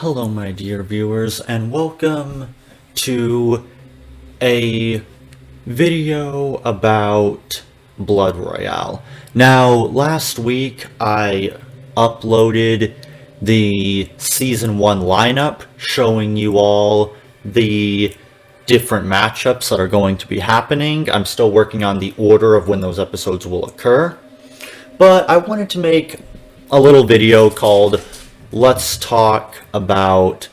Hello, my dear viewers, and welcome to a video about Blood Royale. Now, last week I uploaded the Season 1 lineup showing you all the different matchups that are going to be happening. I'm still working on the order of when those episodes will occur, but I wanted to make a little video called Let's Talk About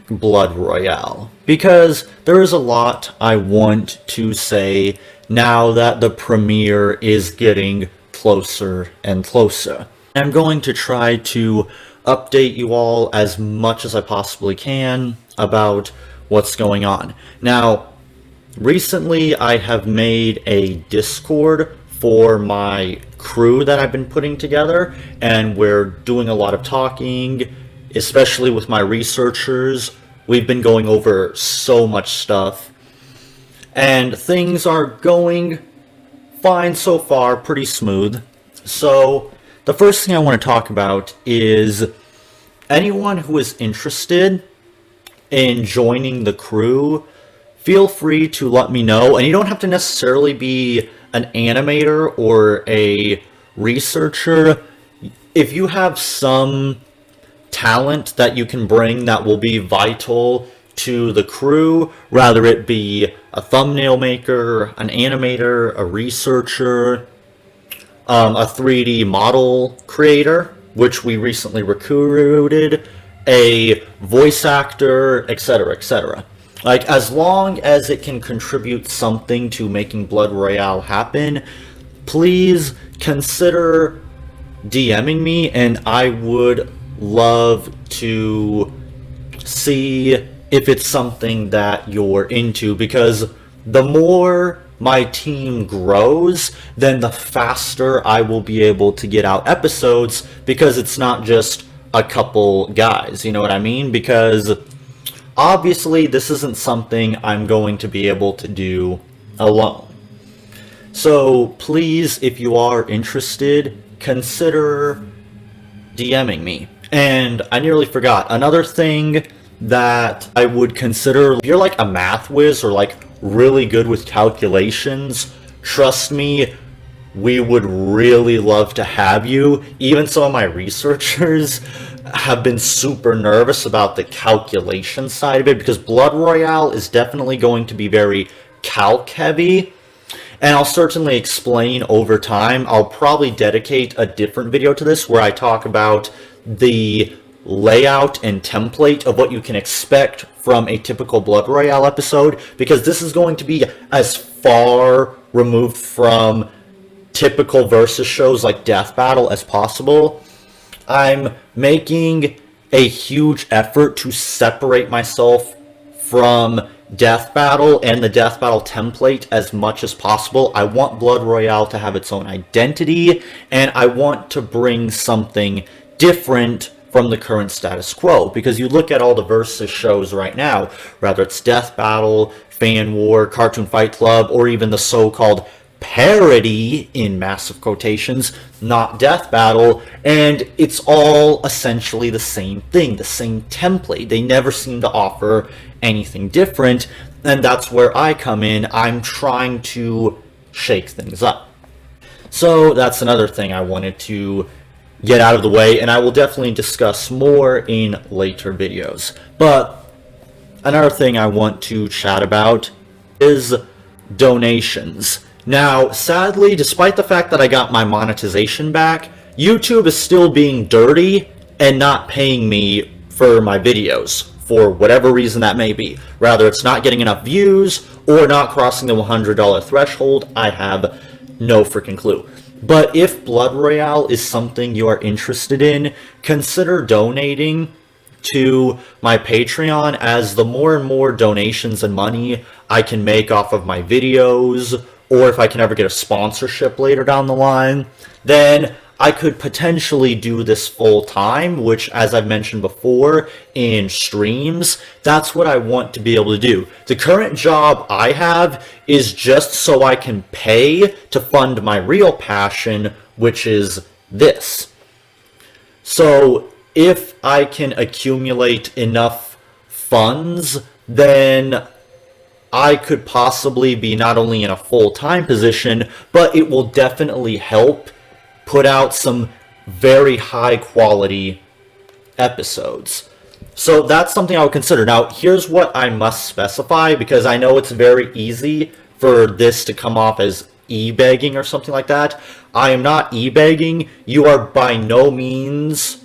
Blood Royale, because there is a lot I want to say now that the premiere is getting closer and closer. I'm going to try to update you all as much as I possibly can about what's going on. Now, recently I have made a Discord for my crew that I've been putting together, and we're doing a lot of talking, especially with my researchers. We've been going over so much stuff, and things are going fine so far, pretty smooth. So the first thing I want to talk about is anyone who is interested in joining the crew, feel free to let me know. And you don't have to necessarily be an animator or a researcher. If you have some talent that you can bring that will be vital to the crew, rather it be a thumbnail maker, an animator, a researcher, a 3D model creator, which we recently recruited, a voice actor, etc., etc. Like, as long as it can contribute something to making Blood Royale happen, please consider DMing me, and I would love to see if it's something that you're into, because the more my team grows, then the faster I will be able to get out episodes, because it's not just a couple guys, you know what I mean? Because obviously, this isn't something I'm going to be able to do alone. So please, if you are interested, consider DMing me. And I nearly forgot, another thing that I would consider, if you're like a math whiz or like really good with calculations, trust me, we would really love to have you. Even some of my researchers have been super nervous about the calculation side of it, because Blood Royale is definitely going to be very calc heavy, and I'll certainly explain over time. I'll probably dedicate a different video to this where I talk about the layout and template of what you can expect from a typical Blood Royale episode, because this is going to be as far removed from typical versus shows like Death Battle as possible. I'm making a huge effort to separate myself from Death Battle and the Death Battle template as much as possible. I want Blood Royale to have its own identity, and I want to bring something different from the current status quo, because you look at all the versus shows right now, whether it's Death Battle, Fan War, Cartoon Fight Club, or even the so-called parody, in massive quotations, not Death Battle, and it's all essentially the same thing, the same template. They never seem to offer anything different, and that's where I come in. I'm trying to shake things up. So that's another thing I wanted to get out of the way, and I will definitely discuss more in later videos. But another thing I want to chat about is donations. Now, sadly, despite the fact that I got my monetization back, YouTube is still being dirty and not paying me for my videos, for whatever reason that may be. Rather, it's not getting enough views or not crossing the $100 threshold. I have no freaking clue. But if Blood Royale is something you are interested in, consider donating to my Patreon, as the more and more donations and money I can make off of my videos, or if I can ever get a sponsorship later down the line, then I could potentially do this full time, which, as I've mentioned before, in streams, that's what I want to be able to do. The current job I have is just so I can pay to fund my real passion, which is this. So if I can accumulate enough funds, then I could possibly be not only in a full-time position, but it will definitely help put out some very high quality episodes. So that's something I would consider. Now, here's what I must specify, because I know it's very easy for this to come off as e-begging or something like that. I am not e-begging. You are by no means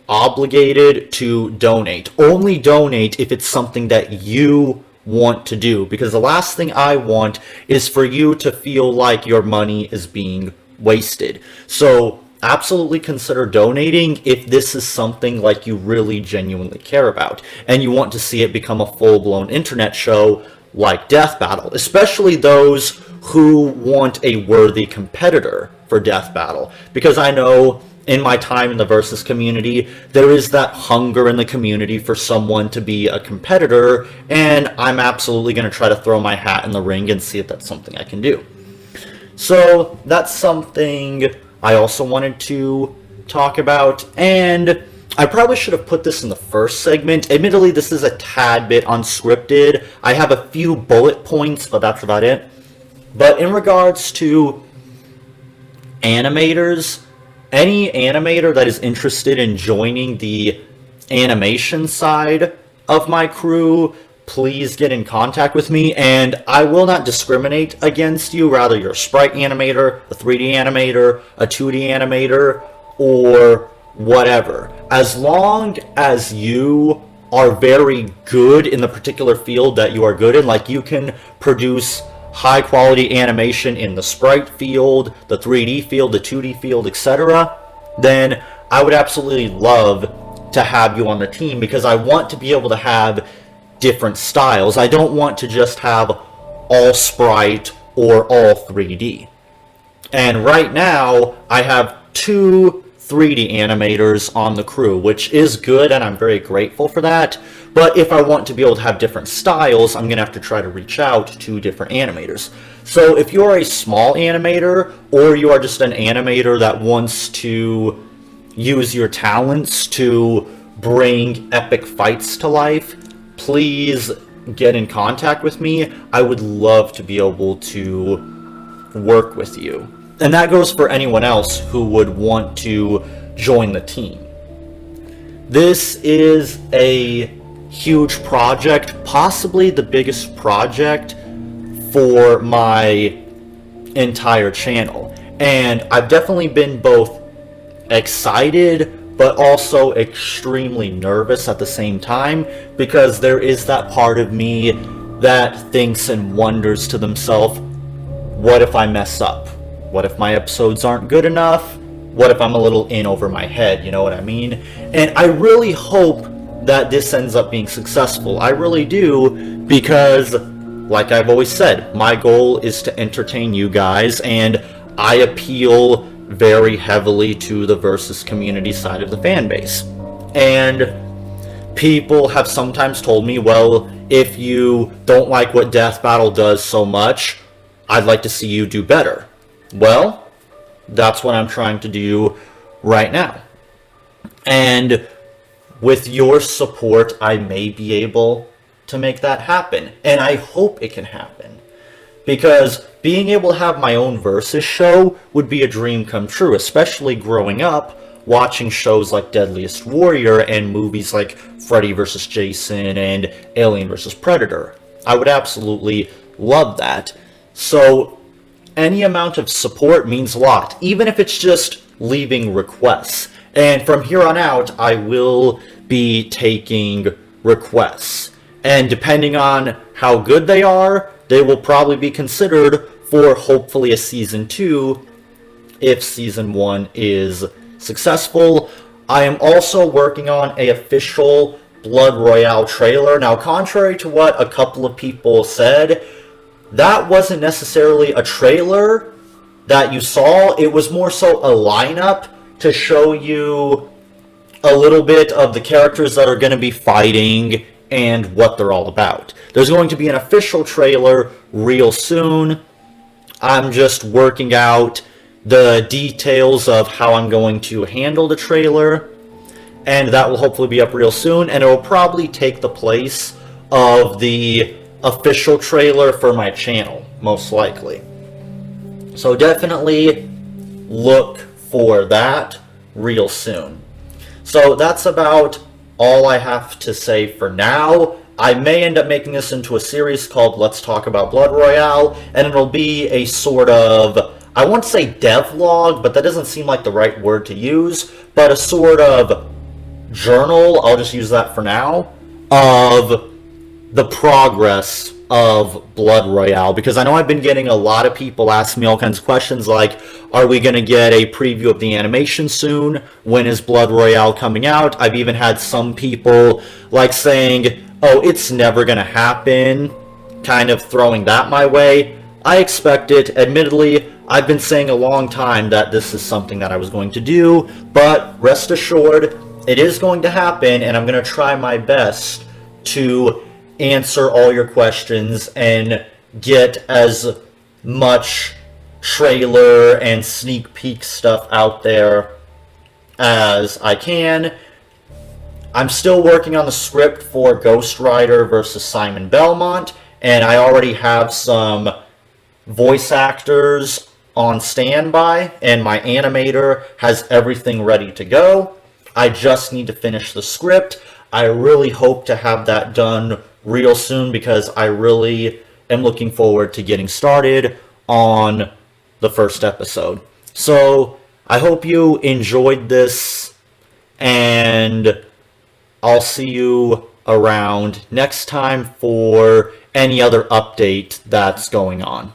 obligated to donate. Only donate if it's something that you want to do, because the last thing I want is for you to feel like your money is being wasted. So absolutely consider donating if this is something like you really genuinely care about and you want to see it become a full-blown internet show like Death Battle, especially those who want a worthy competitor for Death Battle, because I know in my time in the Versus community, there is that hunger in the community for someone to be a competitor, and I'm absolutely going to try to throw my hat in the ring and see if that's something I can do. So that's something I also wanted to talk about, and I probably should have put this in the first segment. Admittedly, this is a tad bit unscripted. I have a few bullet points, but that's about it. But in regards to animators, any animator that is interested in joining the animation side of my crew, please get in contact with me, and I will not discriminate against you. Rather, you're a sprite animator, a 3D animator, a 2D animator, or whatever. As long as you are very good in the particular field that you are good in, like you can produce high quality animation in the sprite field, the 3D field, the 2D field, etc., then I would absolutely love to have you on the team, because I want to be able to have different styles. I don't want to just have all sprite or all 3D. And right now, I have 2 3D animators on the crew, which is good, and I'm very grateful for that. But if I want to be able to have different styles, I'm going to have to try to reach out to different animators. So if you're a small animator, or you are just an animator that wants to use your talents to bring epic fights to life, please get in contact with me. I would love to be able to work with you. And that goes for anyone else who would want to join the team. This is a huge project, possibly the biggest project for my entire channel. And I've definitely been both excited but also extremely nervous at the same time, because there is that part of me that thinks and wonders to themselves, what if I mess up? What if my episodes aren't good enough? What if I'm a little in over my head, you know what I mean? And I really hope that this ends up being successful. I really do, because, like I've always said, my goal is to entertain you guys, and I appeal very heavily to the Versus community side of the fan base. And people have sometimes told me, well, if you don't like what Death Battle does so much, I'd like to see you do better. Well, that's what I'm trying to do right now. And with your support, I may be able to make that happen. And I hope it can happen. Because being able to have my own Versus show would be a dream come true, especially growing up, watching shows like Deadliest Warrior and movies like Freddy vs. Jason and Alien vs. Predator. I would absolutely love that. So any amount of support means a lot, even if it's just leaving requests. And from here on out, I will be taking requests. And depending on how good they are, they will probably be considered for hopefully a Season 2 if Season 1 is successful. I am also working on an official Blood Royale trailer. Now, contrary to what a couple of people said, that wasn't necessarily a trailer that you saw. It was more so a lineup to show you a little bit of the characters that are going to be fighting and what they're all about. There's going to be an official trailer real soon. I'm just working out the details of how I'm going to handle the trailer. and that will hopefully be up real soon, and it will probably take the place of the official trailer for my channel, most likely. So definitely look for that real soon. So that's about all I have to say for now. I may end up making this into a series called Let's Talk About Blood Royale, and it'll be a sort of, I won't say devlog, but that doesn't seem like the right word to use, but a sort of journal, I'll just use that for now, of the progress of Blood Royale, because I know I've been getting a lot of people asking me all kinds of questions like, are we going to get a preview of the animation soon? When is Blood Royale coming out? I've even had some people like saying, oh, it's never going to happen, kind of throwing that my way. I expect it. Admittedly, I've been saying a long time that this is something that I was going to do, but rest assured, it is going to happen, and I'm going to try my best to answer all your questions and get as much trailer and sneak peek stuff out there as I can. I'm still working on the script for Ghost Rider versus Simon Belmont, and I already have some voice actors on standby, and my animator has everything ready to go. I just need to finish the script. I really hope to have that done real soon because I really am looking forward to getting started on the first episode. So I hope you enjoyed this, and I'll see you around next time for any other update that's going on.